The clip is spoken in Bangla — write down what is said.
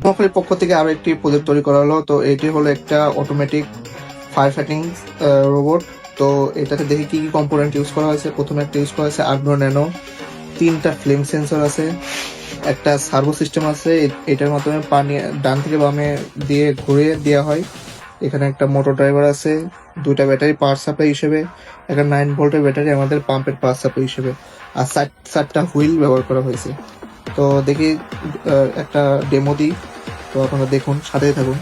কোম্পানির পক্ষ থেকে আরো একটি প্রজেক্ট তৈরি করা হলো। তো এটি হলো একটা অটোমেটিক ফায়ার ফাইটিং রোবট। তো এটাতে দেখি কি কি কম্পোনেন্ট ইউজ করা হয়েছে। প্রথমে একটা ইউজ করা হয়েছে আর্গনো ন্যানো, 3টা ফ্লেম সেন্সর আছে, একটা সার্ভো সিস্টেম আছে। এটার মাধ্যমে পানি ডান থেকে বামে দিয়ে ঘুরিয়ে দেওয়া হয়। এখানে একটা মোটর ড্রাইভার আছে, 2টা ব্যাটারি পাওয়ার সাপ্লাই হিসেবে, একটা 9 ভোল্টের ব্যাটারি আমাদের পাম্পের পাওয়ার সাপ্লাই হিসেবে, আর 4টা হুইল ব্যবহার করা হয়েছে। তো দেখি একটা ডেমো দিই। তো আপনারা দেখুন, সাথেই থাকুন।